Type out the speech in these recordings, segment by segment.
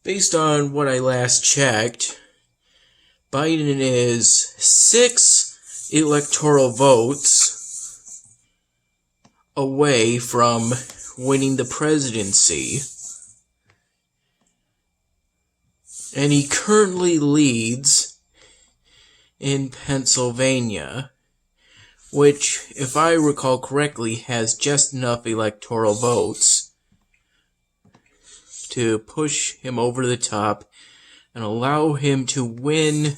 Based on what I last checked, Biden is 6 electoral votes away from winning the presidency. And he currently leads in Pennsylvania, which, if I recall correctly, has just enough electoral votes to push him over the top and allow him to win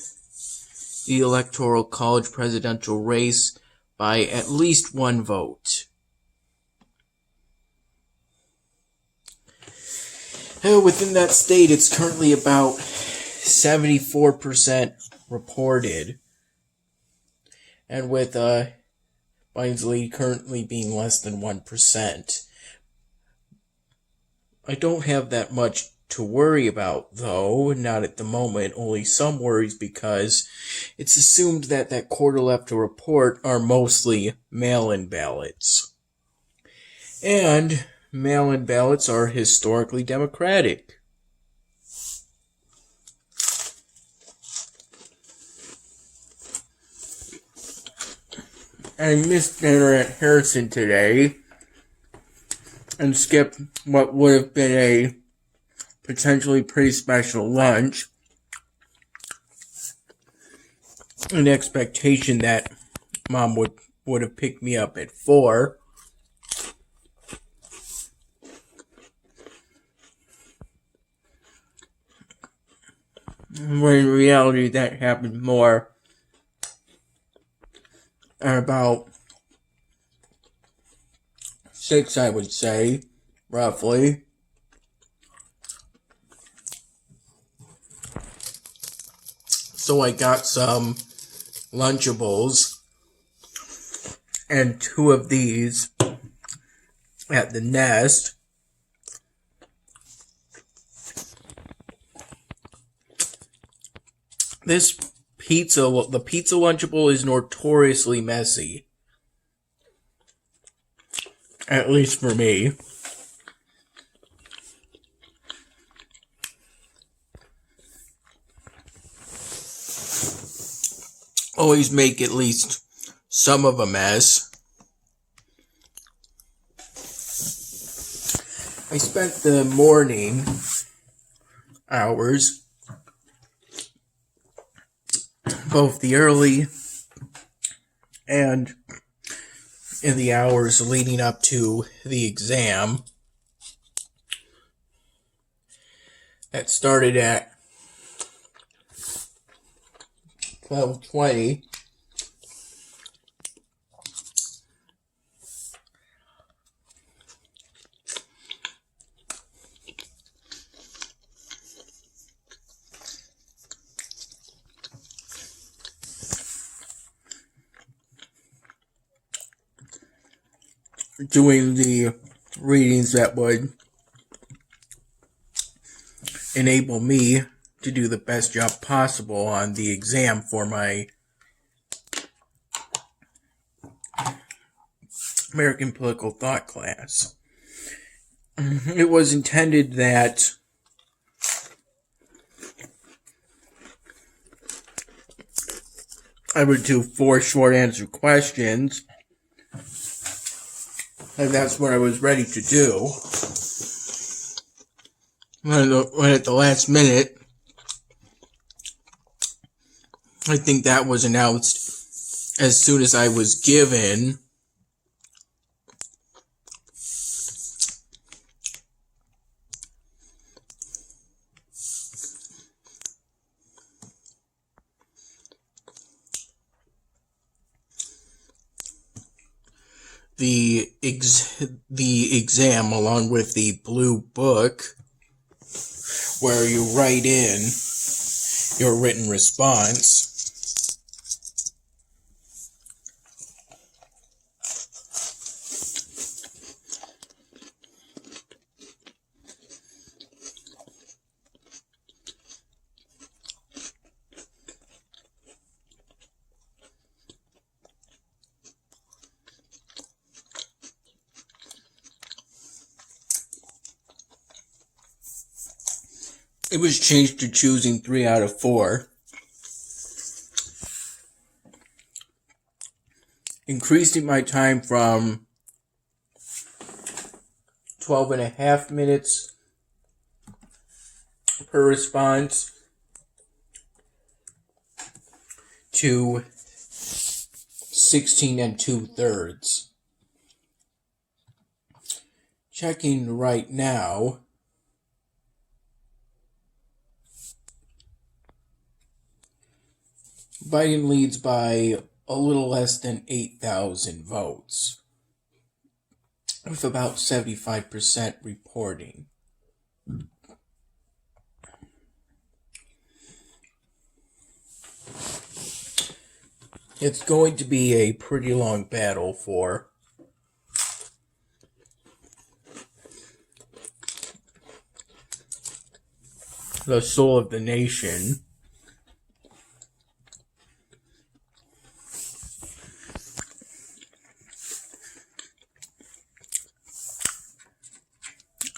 the Electoral College presidential race by at least 1 vote. Within that state, it's currently about 74% reported. And with Biden's lead currently being less than 1%. I don't have that much to worry about, though, not at the moment, only some worries because it's assumed that quarter left to report are mostly mail-in ballots. And mail-in ballots are historically Democratic. I missed dinner at Harrison today and skipped what would have been a potentially pretty special lunch in expectation that Mom would have picked me up at 4. When in reality that happened more at about 6, I would say, roughly. So I got some Lunchables and 2 of these at the Nest. The pizza Lunchable is notoriously messy. At least for me. Always make at least some of a mess. I spent the morning hours, both the early and in the hours leading up to the exam, that started at 12:20. Doing the readings that would enable me to do the best job possible on the exam for my American Political Thought class. It was intended that I would do 4 short answer questions, and that's what I was ready to do. When at the last minute, I think that was announced as soon as I was given the exam along with the blue book where you write in your written response. it was changed to choosing 3 out of 4, increasing my time from 12.5 minutes per response to 16 2/3. Checking right now. Biden leads by a little less than 8,000 votes, with about 75% reporting. It's going to be a pretty long battle for the soul of the nation.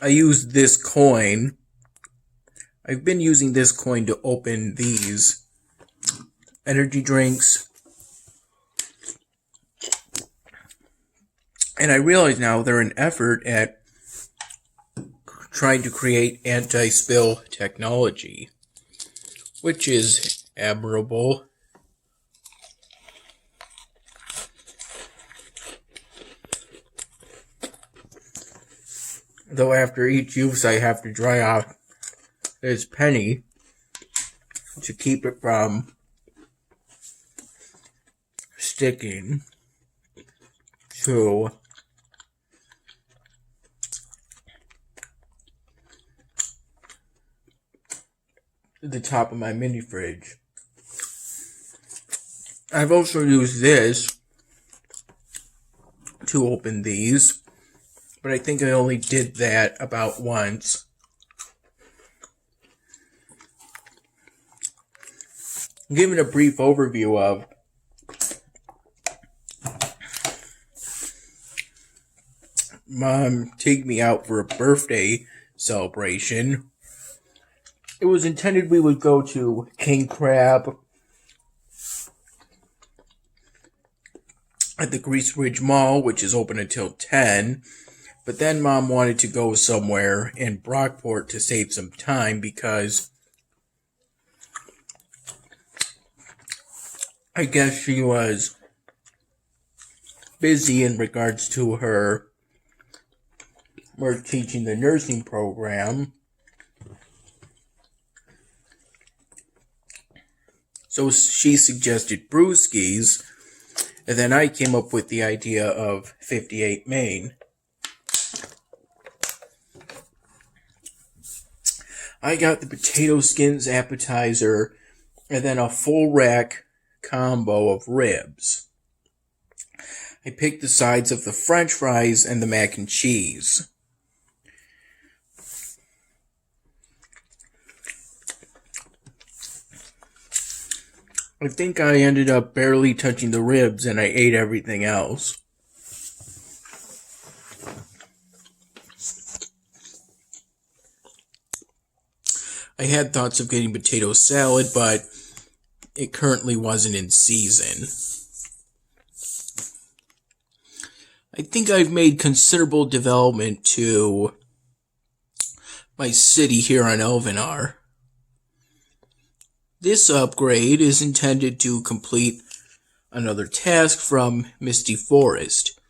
I use this coin. I've been using this coin to open these energy drinks. And I realize now they're an effort at trying to create anti-spill technology, which is admirable. Though after each use I have to dry off this penny to keep it from sticking to the top of my mini fridge. I've also used this to open these, but I think I only did that about once. Giving a brief overview of Mom taking me out for a birthday celebration. It was intended we would go to King Crab at the Grease Ridge Mall, which is open until 10. But then Mom wanted to go somewhere in Brockport to save some time because I guess she was busy in regards to her work teaching the nursing program. So she suggested brewskis, and then I came up with the idea of 58 Main. I got the potato skins appetizer, and then a full rack combo of ribs. I picked the sides of the French fries and the mac and cheese. I think I ended up barely touching the ribs and I ate everything else. I had thoughts of getting potato salad, but it currently wasn't in season. I think I've made considerable development to my city here on Elvenar. This upgrade is intended to complete another task from Misty Forest.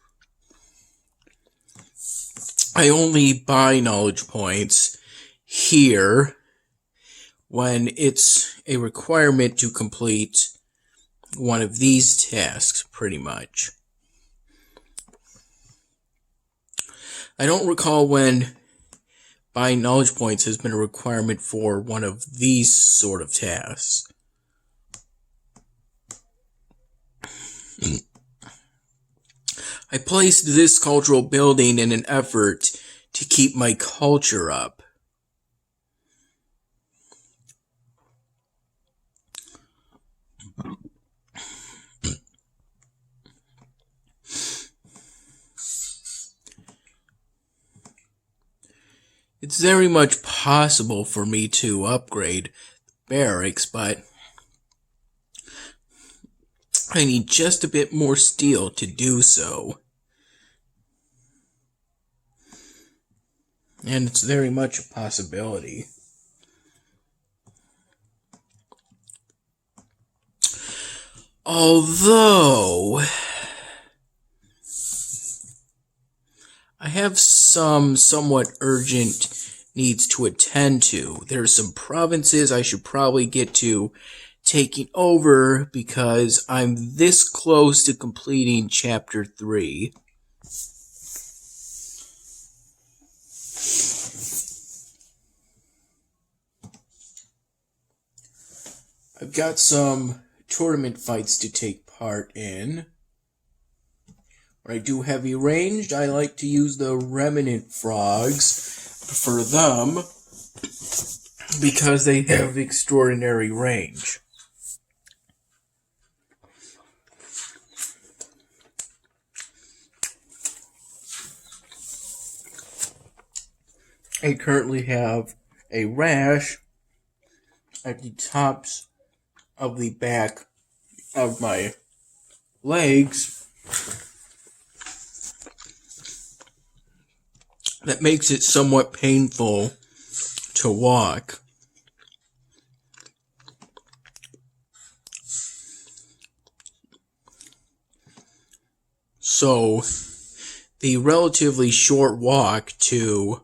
I only buy knowledge points here when it's a requirement to complete one of these tasks, pretty much. I don't recall when buying knowledge points has been a requirement for one of these sort of tasks. I placed this cultural building in an effort to keep my culture up. It's very much possible for me to upgrade barracks, but I need just a bit more steel to do so. And it's very much a possibility. Although I have some somewhat urgent needs to attend to. There's some provinces I should probably get to taking over because I'm this close to completing Chapter 3. I've got some tournament fights to take part in. When I do heavy ranged, I like to use the Remnant Frogs. I prefer them because they have extraordinary range. I currently have a rash at the tops of the back of my legs that makes it somewhat painful to walk. So, the relatively short walk to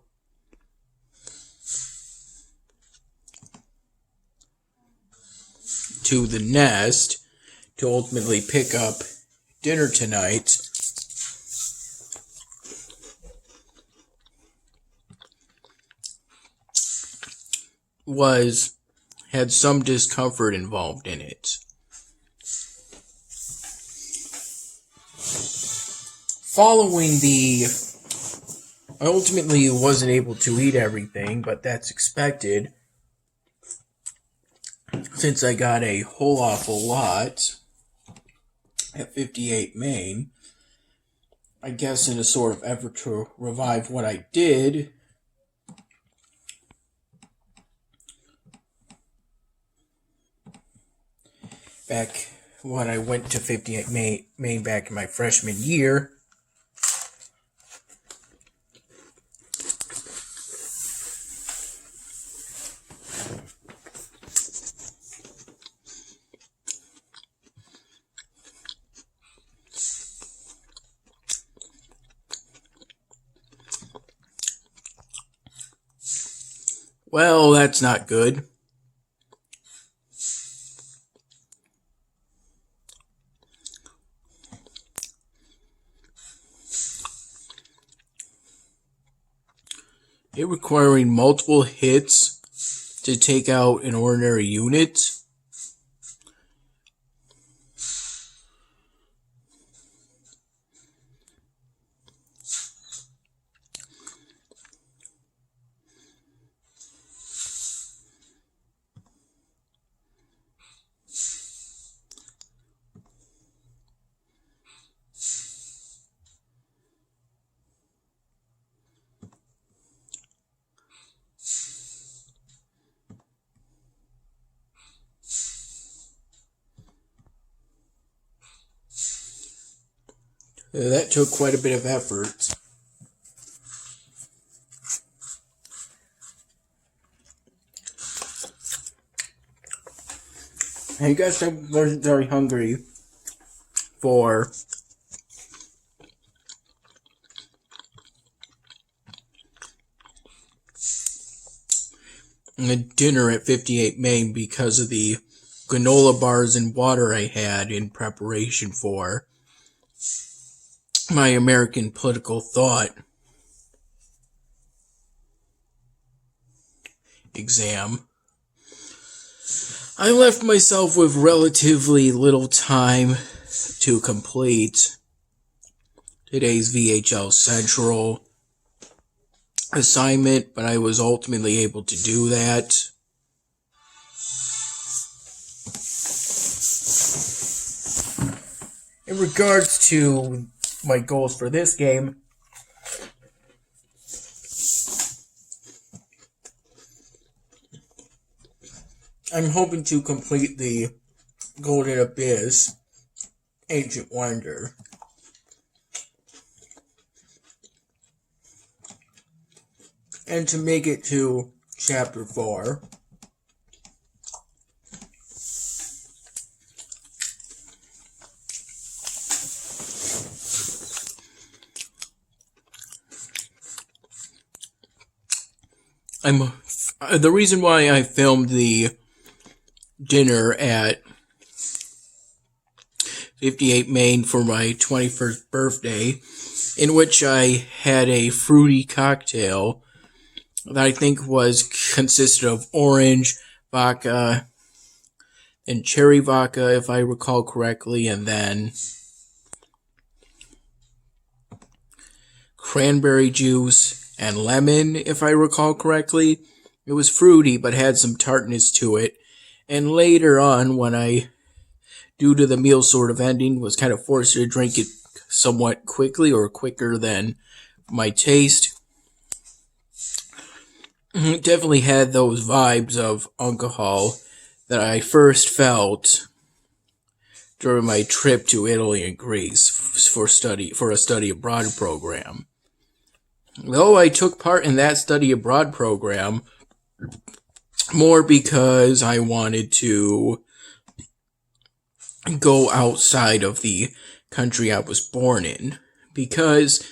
the nest to ultimately pick up dinner tonight had some discomfort involved in it. I ultimately wasn't able to eat everything, but that's expected since I got a whole awful lot at 58 Main. I guess in a sort of effort to revive what I did, back when I went to 58 Main back in my freshman year. Well, that's not good. It requiring multiple hits to take out an ordinary unit. That took quite a bit of effort. I guess I wasn't very hungry for a dinner at 58 Main because of the granola bars and water I had in preparation for my American political thought exam. I left myself with relatively little time to complete today's VHL Central assignment, but I was ultimately able to do that. In regards to my goals for this game, I'm hoping to complete the Golden Abyss Ancient Wonder. And to make it to Chapter 4. The reason why I filmed the dinner at 58 Main for my 21st birthday, in which I had a fruity cocktail that I think consisted of orange, vodka, and cherry vodka, if I recall correctly, and then cranberry juice and lemon, if I recall correctly. It was fruity, but had some tartness to it. And later on, when I, due to the meal sort of ending, was kind of forced to drink it somewhat quickly, or quicker than my taste. It definitely had those vibes of alcohol that I first felt during my trip to Italy and Greece for a study abroad program. Though I took part in that study abroad program more because I wanted to go outside of the country I was born in. Because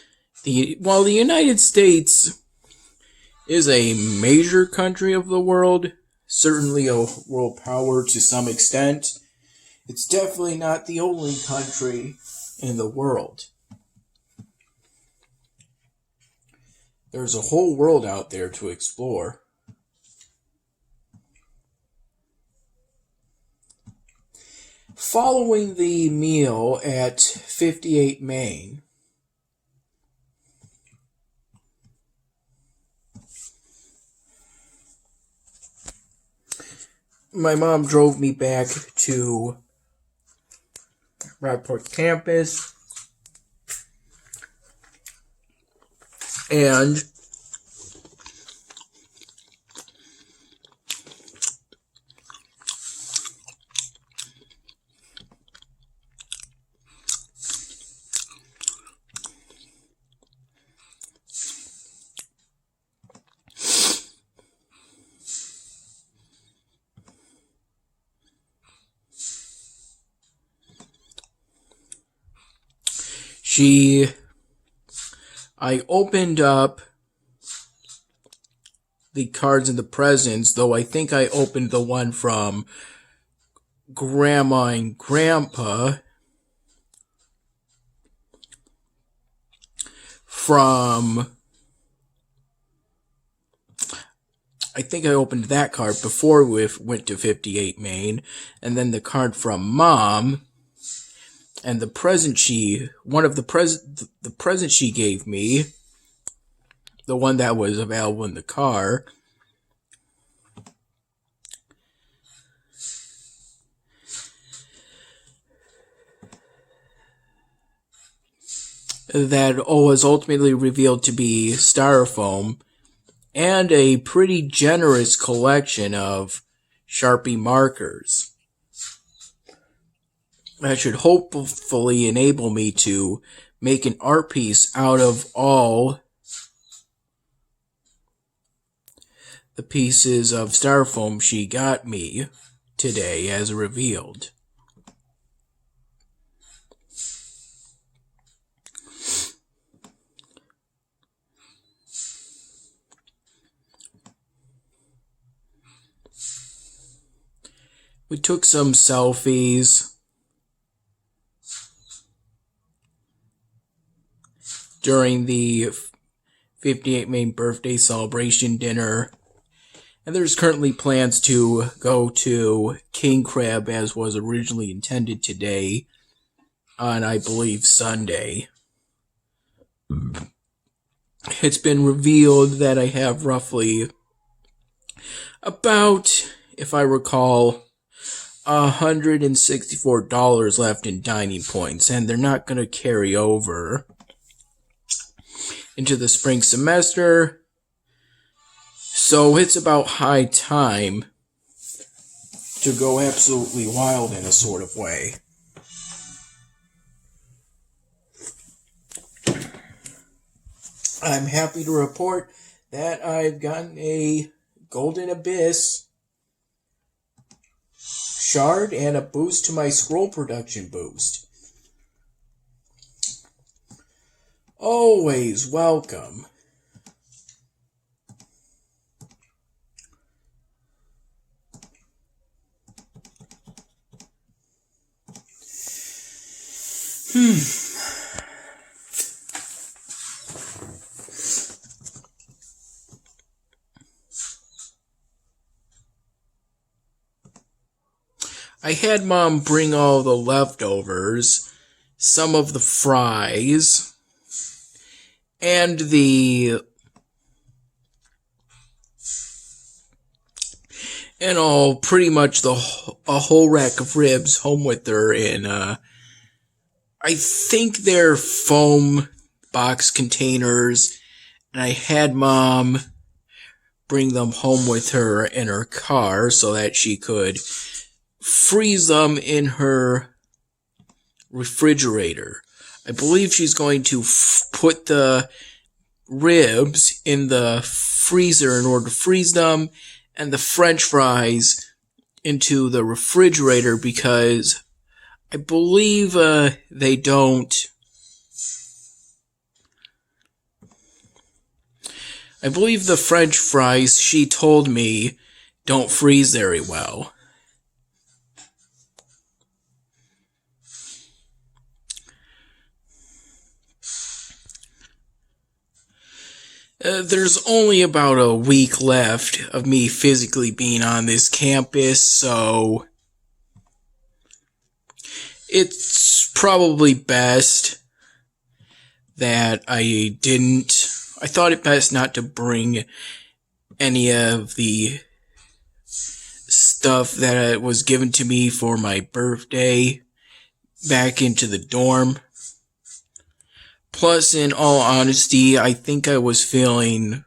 while the United States is a major country of the world, certainly a world power to some extent, it's definitely not the only country in the world. There's a whole world out there to explore. Following the meal at 58 Main, my mom drove me back to Rockport campus, and I opened up the cards and the presents, though I think I opened the one from Grandma and Grandpa I think I opened that card before we went to 58 Main, and then the card from Mom, and the present the present she gave me, the one that was available in the car, that was ultimately revealed to be styrofoam, and a pretty generous collection of Sharpie markers. That should hopefully enable me to make an art piece out of all the pieces of styrofoam she got me today, as revealed. We took some selfies during the 58 Main birthday celebration dinner. And there's currently plans to go to King Crab, as was originally intended today, on, I believe, Sunday. It's been revealed that I have roughly about, if I recall, $164 left in dining points, and they're not going to carry over into the spring semester. So it's about high time to go absolutely wild in a sort of way. I'm happy to report that I've gotten a Golden Abyss shard and a boost to my scroll production boost. Always welcome. I had Mom bring all the leftovers, some of the fries, and pretty much a whole rack of ribs home with her in, I think they're foam box containers, and I had Mom bring them home with her in her car so that she could freeze them in her refrigerator. I believe she's going to put the ribs in the freezer in order to freeze them, and the French fries into the refrigerator because I believe they don't. I believe the French fries, she told me, don't freeze very well. There's only about a week left of me physically being on this campus, so it's probably best that I thought it best not to bring any of the stuff that was given to me for my birthday back into the dorm. Plus, in all honesty, I think I was feeling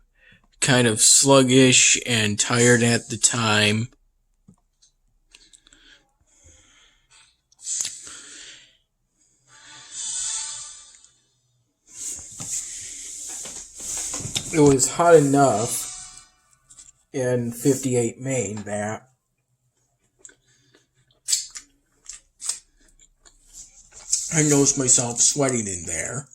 kind of sluggish and tired at the time. It was hot enough in 58 Main that I noticed myself sweating in there.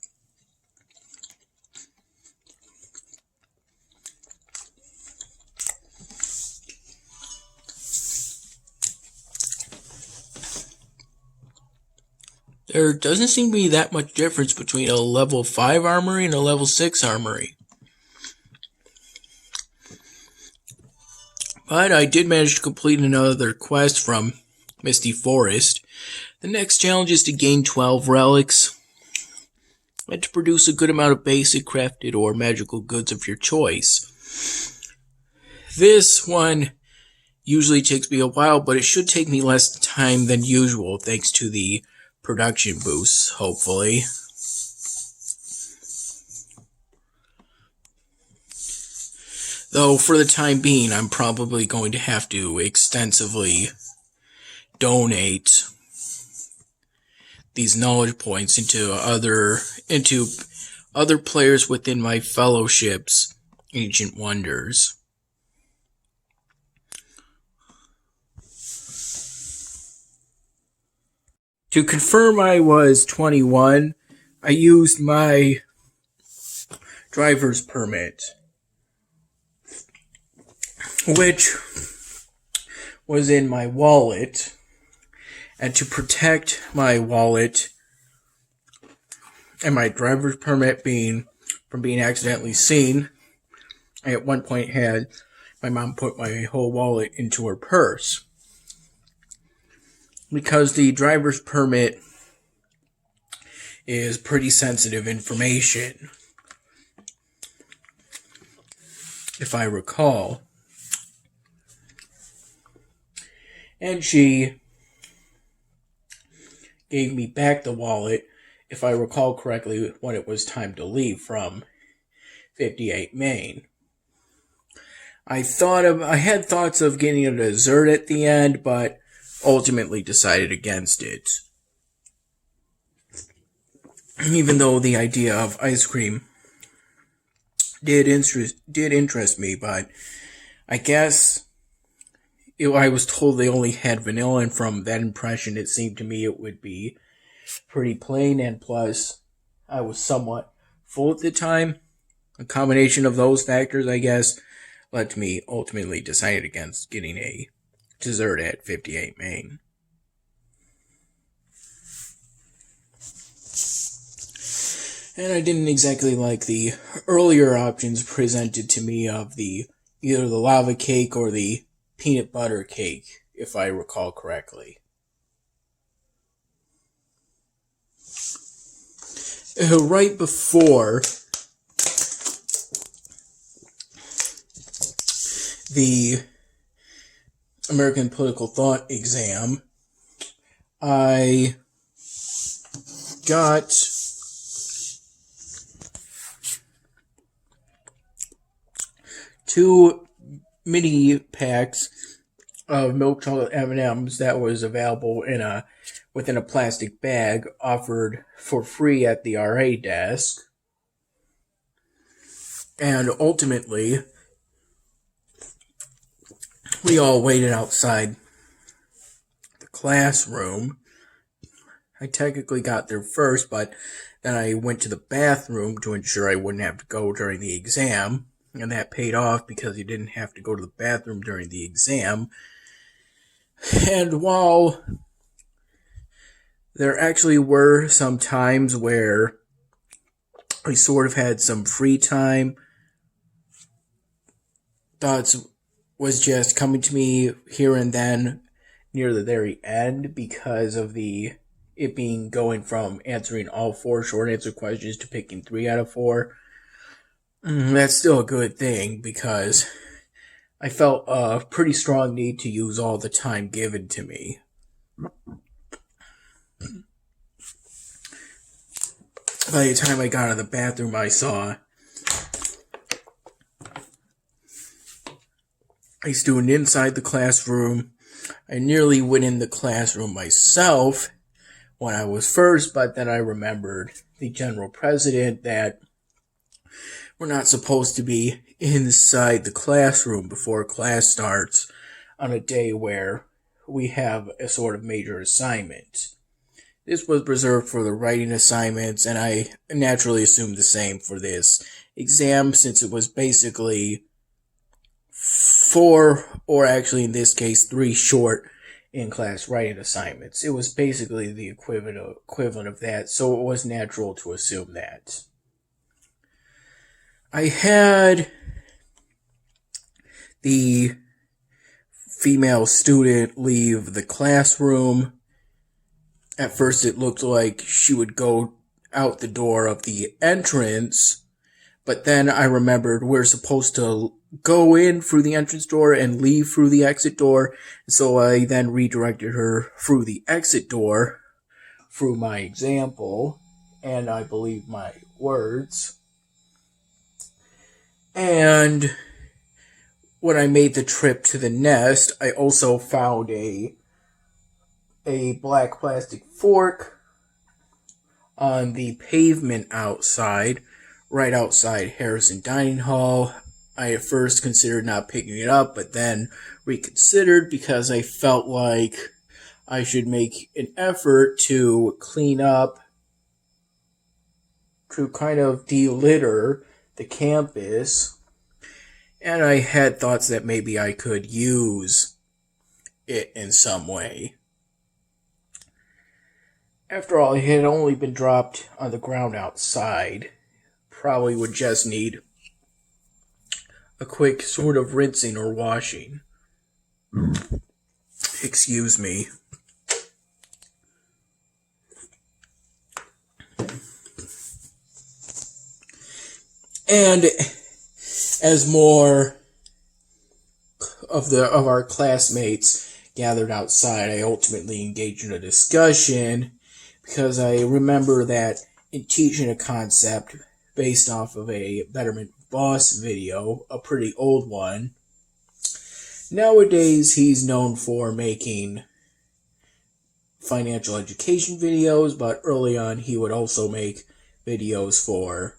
There doesn't seem to be that much difference between a level 5 armory and a level 6 armory. But I did manage to complete another quest from Misty Forest. The next challenge is to gain 12 relics and to produce a good amount of basic, crafted, or magical goods of your choice. This one usually takes me a while, but it should take me less time than usual thanks to the production boosts, hopefully. Though, for the time being, I'm probably going to have to extensively donate these knowledge points into other players within my fellowship's Ancient Wonders. To confirm I was 21, I used my driver's permit, which was in my wallet, and to protect my wallet and my driver's permit from being accidentally seen, I at one point had my mom put my whole wallet into her purse. Because the driver's permit is pretty sensitive information, if I recall. And she gave me back the wallet, if I recall correctly, when it was time to leave from 58 Main. I had thoughts of getting a dessert at the end, but ultimately decided against it. Even though the idea of ice cream did interest me, but I guess I was told they only had vanilla, and from that impression, it seemed to me it would be pretty plain, and plus, I was somewhat full at the time. A combination of those factors, I guess, led to me ultimately deciding against getting a dessert at 58 Main. And I didn't exactly like the earlier options presented to me of either the lava cake or the peanut butter cake, if I recall correctly. Right before the American Political Thought exam, I got two mini packs of milk chocolate M&Ms that was available within a plastic bag, offered for free at the RA desk. And ultimately, we all waited outside the classroom. I technically got there first, but then I went to the bathroom to ensure I wouldn't have to go during the exam. And that paid off because you didn't have to go to the bathroom during the exam. And while there actually were some times where I sort of had some free time, thoughts was just coming to me here and then near the very end because of it being going from answering all 4 short answer questions to picking 3 out of 4. That's still a good thing because I felt a pretty strong need to use all the time given to me. By the time I got out of the bathroom, I saw a student inside the classroom. I nearly went in the classroom myself when I was first, but then I remembered the general precedent that we're not supposed to be inside the classroom before class starts on a day where we have a sort of major assignment. This was reserved for the writing assignments, and I naturally assumed the same for this exam since it was basically 4, or actually in this case 3 short in-class writing assignments. It was basically the equivalent of that, so it was natural to assume that. I had the female student leave the classroom. At first it looked like she would go out the door of the entrance, but then I remembered we're supposed to go in through the entrance door and leave through the exit door, so I then redirected her through the exit door through my example, and I believe my words. And when I made the trip to the nest, I also found a black plastic fork on the pavement outside, right outside Harrison Dining Hall. I at first considered not picking it up, but then reconsidered because I felt like I should make an effort to clean up, to kind of de-litter the campus, and I had thoughts that maybe I could use it in some way. After all, it had only been dropped on the ground outside. Probably would just need a quick sort of rinsing or washing. Excuse me. And as more of our classmates gathered outside, I ultimately engaged in a discussion because I remember that in teaching a concept based off of a Betterment Boss video, a pretty old one, Nowadays, he's known for making financial education videos, but early on, he would also make videos for,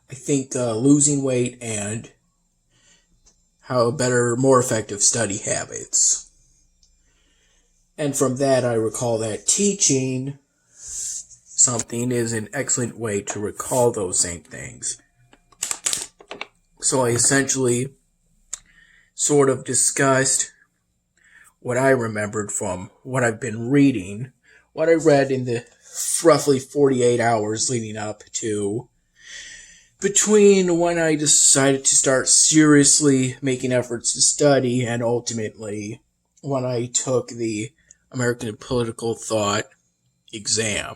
I think, losing weight and how better, more effective study habits. And from that, I recall that teaching something is an excellent way to recall those same things. So I essentially sort of discussed what I remembered from what I've been reading, what I read in the roughly 48 hours leading up to between when I decided to start seriously making efforts to study and ultimately when I took the American Political Thought exam.